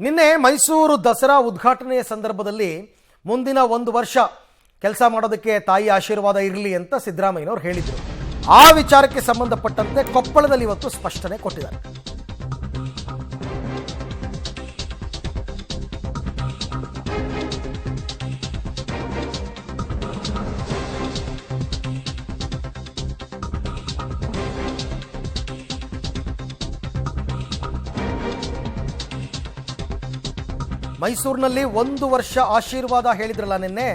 ನಿನ್ನೆ ಮೈಸೂರು ದಸರಾ ಉದ್ಘಾಟನೆಯ ಸಂದರ್ಭದಲ್ಲಿ ಮುಂದಿನ 1 ವರ್ಷ ಕೆಲಸ ಮಾಡೋದಕ್ಕೆ ತಾಯಿ ಆಶೀರ್ವಾದ ಇರಲಿ ಅಂತ ಸಿದ್ದರಾಮಯ್ಯನವರು ಹೇಳಿದರು. ಆ ವಿಚಾರಕ್ಕೆ ಸಂಬಂಧಪಟ್ಟಂತೆ ಕೊಪ್ಪಳದಲ್ಲಿ ಇವತ್ತು ಸ್ಪಷ್ಟನೆ ಕೊಟ್ಟಿದ್ದಾರೆ. ಮೈಸೂರಿನಲ್ಲಿ 1 ವರ್ಷ ಆಶೀರ್ವಾದ ಹೇಳಿದ್ರಲ್ಲ ನಿನ್ನೆ,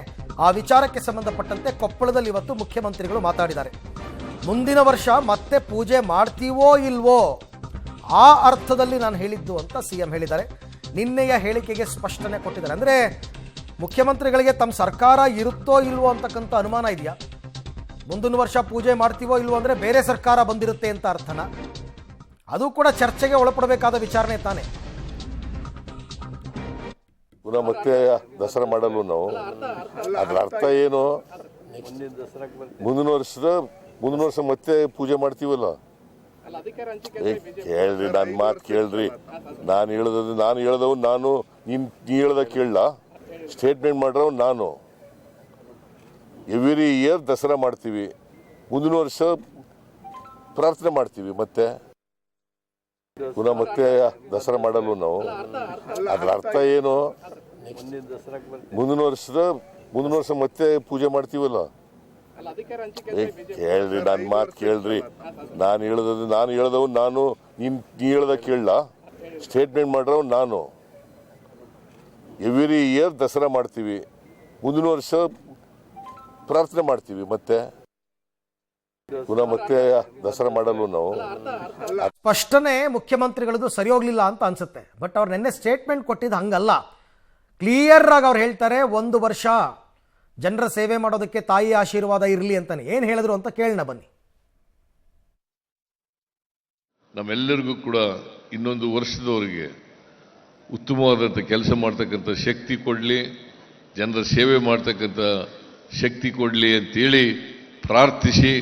ಆ ವಿಚಾರಕ್ಕೆ ಸಂಬಂಧಪಟ್ಟಂತೆ ಕೊಪ್ಪಳದಲ್ಲಿ ಇವತ್ತು ಮುಖ್ಯಮಂತ್ರಿಗಳು ಮಾತಾಡಿದ್ದಾರೆ. ಮುಂದಿನ ವರ್ಷ ಮತ್ತೆ ಪೂಜೆ ಮಾಡ್ತೀವೋ ಇಲ್ವೋ ಆ ಅರ್ಥದಲ್ಲಿ ನಾನು ಹೇಳಿದ್ದು ಅಂತ ಸಿಎಂ ಹೇಳಿದ್ದಾರೆ. ನಿನ್ನೆಯ ಹೇಳಿಕೆಗೆ ಸ್ಪಷ್ಟನೆ ಕೊಟ್ಟಿದ್ದಾರೆ. ಅಂದರೆ ಮುಖ್ಯಮಂತ್ರಿಗಳಿಗೆ ತಮ್ಮ ಸರ್ಕಾರ ಇರುತ್ತೋ ಇಲ್ವೋ ಅಂತಕ್ಕಂಥ ಅನುಮಾನ ಇದೆಯಾ? ಮುಂದಿನ ವರ್ಷ ಪೂಜೆ ಮಾಡ್ತೀವೋ ಇಲ್ವೋ ಅಂದರೆ ಬೇರೆ ಸರ್ಕಾರ ಬಂದಿರುತ್ತೆ ಅಂತ ಅರ್ಥನ? ಅದು ಕೂಡ ಚರ್ಚೆಗೆ ಒಳಪಡಬೇಕಾದ ವಿಚಾರಣೆ ತಾನೆ. ಪುನಃ ಮತ್ತೆ ದಸರಾ ಮಾಡಲು ನಾವು ಅದ್ರ ಅರ್ಥ ಏನು? ಮುಂದಿನ ವರ್ಷ ಮತ್ತೆ ಪೂಜೆ ಮಾಡ್ತೀವಲ್ಲ. ಕೇಳ್ರಿ, ನನ್ನ ಮಾತು ಕೇಳ್ರಿ. ನಾನು ಹೇಳ್ದವ್ ನಾನು, ನೀ ಹೇಳ್ದ ಕೇಳಲ್ಲ. ಸ್ಟೇಟ್ಮೆಂಟ್ ಮಾಡ್ರವ್ ನಾನು. ಎವ್ರಿ ಇಯರ್ ದಸರಾ ಮಾಡ್ತೀವಿ, ಮುಂದಿನ ವರ್ಷ ಪ್ರಾರ್ಥನೆ ಮಾಡ್ತೀವಿ. ಮತ್ತೆ ಪುನಃ ಮತ್ತೆ ದಸರಾ ಮಾಡಲು ನಾವು ಅದ್ರ ಅರ್ಥ ಏನು? ಮುಂದಿನ ವರ್ಷ ಮತ್ತೆ ಪೂಜೆ ಮಾಡ್ತೀವಲ್ಲ. ಕೇಳ್ರಿ, ನನ್ನ ಮಾತು ಕೇಳ್ರಿ. ನಾನು ಹೇಳ್ದವ್ ನಾನು, ನೀ ಹೇಳ್ದ ಕೇಳಲ್ಲ. ಸ್ಟೇಟ್ಮೆಂಟ್ ಮಾಡ್ರವ್ ನಾನು. ಎವ್ರಿ ಇಯರ್ ದಸರಾ ಮಾಡ್ತೀವಿ, ಮುಂದಿನ ವರ್ಷ ಪ್ರಾರ್ಥನೆ ಮಾಡ್ತೀವಿ. ಮತ್ತೆ ಪುನಃ ಮತ್ತೆ ದಸರಾ ಮಾಡಲು ನಾವು. ಸ್ಪಷ್ಟನೆ ಮುಖ್ಯಮಂತ್ರಿಗಳದ್ದು ಸರಿ ಹೋಗ್ಲಿಲ್ಲ ಅಂತ ಅನ್ಸುತ್ತೆ. ಬಟ್ ಅವ್ರು ನಿನ್ನೆ ಸ್ಟೇಟ್ಮೆಂಟ್ ಕೊಟ್ಟಿದ್ದು ಹಂಗಲ್ಲ. ಕ್ಲಿಯರ್ ಆಗಿ ಅವ್ರು ಹೇಳ್ತಾರೆ 1 ವರ್ಷ ಜನರ ಸೇವೆ ಮಾಡೋದಕ್ಕೆ ತಾಯಿ ಆಶೀರ್ವಾದ ಇರಲಿ ಅಂತಾನೆ. ಏನು ಹೇಳಿದ್ರು ಅಂತ ಕೇಳೋಣ ಬನ್ನಿ. ನಮ್ಮೆಲ್ಲರಿಗೂ ಕೂಡ ಇನ್ನೊಂದು ವರ್ಷದವರೆಗೆ ಉತ್ತಮವಾದಂಥ ಕೆಲಸ ಮಾಡ್ತಕ್ಕಂಥ ಶಕ್ತಿ ಕೊಡಲಿ, ಜನರ ಸೇವೆ ಮಾಡ್ತಕ್ಕಂಥ ಶಕ್ತಿ ಕೊಡಲಿ ಅಂತೇಳಿ ಪ್ರಾರ್ಥಿಸಿ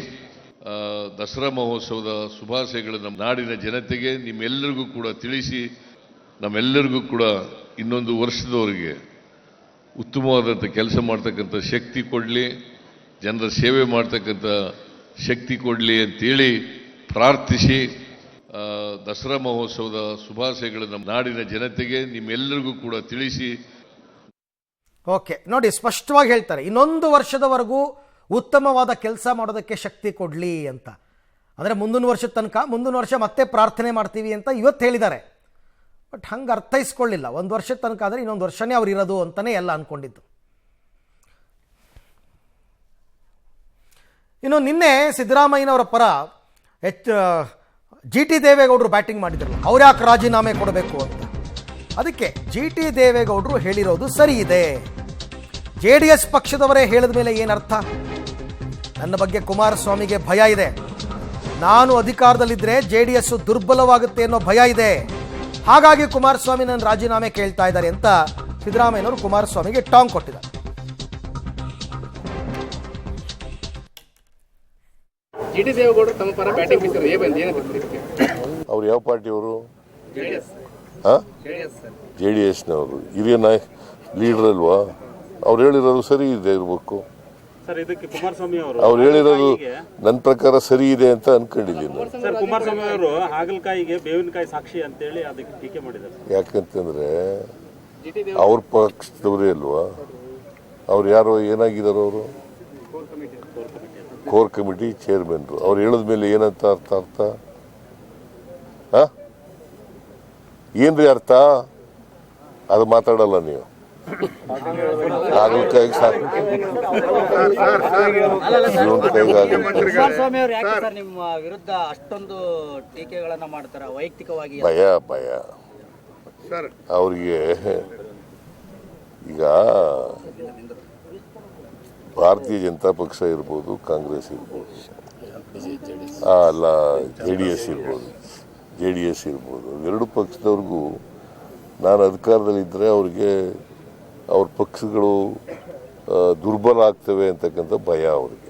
ದಸರಾ ಮಹೋತ್ಸವದ ಶುಭಾಶಯಗಳನ್ನು ನಮ್ಮ ನಾಡಿನ ಜನತೆಗೆ ನಿಮ್ಮೆಲ್ಲರಿಗೂ ಕೂಡ ತಿಳಿಸಿ, ನಮ್ಮೆಲ್ಲರಿಗೂ ಕೂಡ ಇನ್ನೊಂದು ವರ್ಷದವರೆಗೆ ಉತ್ತಮವಾದಂಥ ಕೆಲಸ ಮಾಡ್ತಕ್ಕಂಥ ಶಕ್ತಿ ಕೊಡಲಿ, ಜನರ ಸೇವೆ ಮಾಡ್ತಕ್ಕಂಥ ಶಕ್ತಿ ಕೊಡಲಿ ಅಂತೇಳಿ ಪ್ರಾರ್ಥಿಸಿ ದಸರಾ ಮಹೋತ್ಸವದ ಶುಭಾಶಯಗಳನ್ನು ನಮ್ಮ ನಾಡಿನ ಜನತೆಗೆ ನಿಮ್ಮೆಲ್ಲರಿಗೂ ಕೂಡ ತಿಳಿಸಿ. ಓಕೆ, ನೋಡಿ ಸ್ಪಷ್ಟವಾಗಿ ಹೇಳ್ತಾರೆ, ಇನ್ನೊಂದು ವರ್ಷದವರೆಗೂ ಉತ್ತಮವಾದ ಕೆಲಸ ಮಾಡೋದಕ್ಕೆ ಶಕ್ತಿ ಕೊಡಲಿ ಅಂತ. ಅಂದರೆ ಮುಂದಿನ ವರ್ಷದ ತನಕ, ಮುಂದಿನ ವರ್ಷ ಮತ್ತೆ ಪ್ರಾರ್ಥನೆ ಮಾಡ್ತೀವಿ ಅಂತ ಇವತ್ತು ಹೇಳಿದ್ದಾರೆ. ಬಟ್ ಹಂಗೆ ಅರ್ಥೈಸ್ಕೊಳ್ಳಿಲ್ಲ. 1 ವರ್ಷದ ತನಕ ಆದರೆ ಇನ್ನೊಂದು ವರ್ಷನೇ ಅವ್ರು ಇರೋದು ಅಂತಲೇ ಎಲ್ಲ ಅಂದ್ಕೊಂಡಿದ್ದು. ಇನ್ನು ನಿನ್ನೆ ಸಿದ್ದರಾಮಯ್ಯನವರ ಪರ ಜಿ ಟಿ ದೇವೇಗೌಡರು ಬ್ಯಾಟಿಂಗ್ ಮಾಡಿದ್ರು. ಅವ್ರು ಯಾಕೆ ರಾಜೀನಾಮೆ ಕೊಡಬೇಕು ಅಂತ. ಅದಕ್ಕೆ ಜಿ ಟಿ ದೇವೇಗೌಡರು ಹೇಳಿರೋದು ಸರಿ ಇದೆ. JDS ಪಕ್ಷದವರೇ ಹೇಳಿದ ಮೇಲೆ ಏನರ್ಥ? ನನ್ನ ಬಗ್ಗೆ ಕುಮಾರಸ್ವಾಮಿಗೆ ಭಯ ಇದೆ, ನಾನು ಅಧಿಕಾರದಲ್ಲಿದ್ದರೆ JDS ದುರ್ಬಲವಾಗುತ್ತೆ ಅನ್ನೋ ಭಯ ಇದೆ, ಹಾಗಾಗಿ ಕುಮಾರಸ್ವಾಮಿ ನನ್ನ ರಾಜೀನಾಮೆ ಕೇಳ್ತಾ ಇದ್ದಾರೆ ಅಂತ ಸಿದ್ದರಾಮಯ್ಯನವರು ಕುಮಾರಸ್ವಾಮಿಗೆ ಟಾಂಗ್ ಕೊಟ್ಟಿದ್ದಾರೆ. ಜಿ ಟಿ ದೇವೇಗೌಡರು ತಮ್ಮ ಪರ ಬ್ಯಾಟಿಂಗ್ ಅವ್ರು ಯಾವ ಪಾರ್ಟಿಯವರು? JDSನವರು. ಹಿರಿಯ ಲೀಡರ್ ಅಲ್ವಾ? ಅವ್ರು ಹೇಳಿರೋದು ಸರಿ ಇದೆ ಇರಬೇಕು. ಅವ್ರು ಹೇಳಿರೋದು ನನ್ನ ಪ್ರಕಾರ ಸರಿ ಇದೆ ಅಂತ ಅನ್ಕೊಂಡಿದ್ದೀನಿ. ಕುಮಾರಸ್ವಾಮಿ ಅವರು ಹಾಗಲಕಾಯಿಗೆ ಬೇವಿನಕಾಯಿ ಸಾಕ್ಷಿ ಅಂತೇಳಿ ಅದಕ್ಕೆ ಟೀಕೆ ಮಾಡಿದ್ದಾರೆ. ಯಾಕಂತಂದ್ರೆ ಅವ್ರ ಪಕ್ಷದವರೇ ಅಲ್ವಾ? ಅವ್ರು ಯಾರೋ ಏನಾಗಿದಾರೋ? ಅವರು ಕೋರ್ ಕಮಿಟಿ ಚೇರ್ಮನ್ರು. ಅವ್ರು ಹೇಳಿದ ಮೇಲೆ ಏನಂತ ಅರ್ಥ? ಏನ್ರಿ ಅರ್ಥ? ಅದು ಮಾತಾಡಲ್ಲ ನೀವು. ಹಾಗಲಕಾಯಿಗೆ ಕುಮಾರಸ್ವಾಮಿ ಅವರು ಯಾಕೆ ಸರ್ ನಿಮ್ಮ ವಿರುದ್ಧ ಅಷ್ಟೊಂದು ಟೀಕೆಗಳನ್ನ ಮಾಡ್ತಾರ ವೈಯಕ್ತಿಕವಾಗಿ? ಭಯ ಅವ್ರಿಗೆ. ಈಗ ಭಾರತೀಯ ಜನತಾ ಪಕ್ಷ ಇರ್ಬೋದು, ಕಾಂಗ್ರೆಸ್ ಇರ್ಬೋದು, ಅಲ್ಲ JDS ಇರ್ಬೋದು, ಎರಡು ಪಕ್ಷದವ್ರಿಗೂ ನಾನು ಅಧಿಕಾರದಲ್ಲಿದ್ದರೆ ಅವ್ರಿಗೆ ಅವ್ರ ಪಕ್ಷಗಳು ದುರ್ಬಲ ಆಗ್ತವೆ ಅಂತಕ್ಕಂಥ ಭಯ ಅವ್ರಿಗೆ.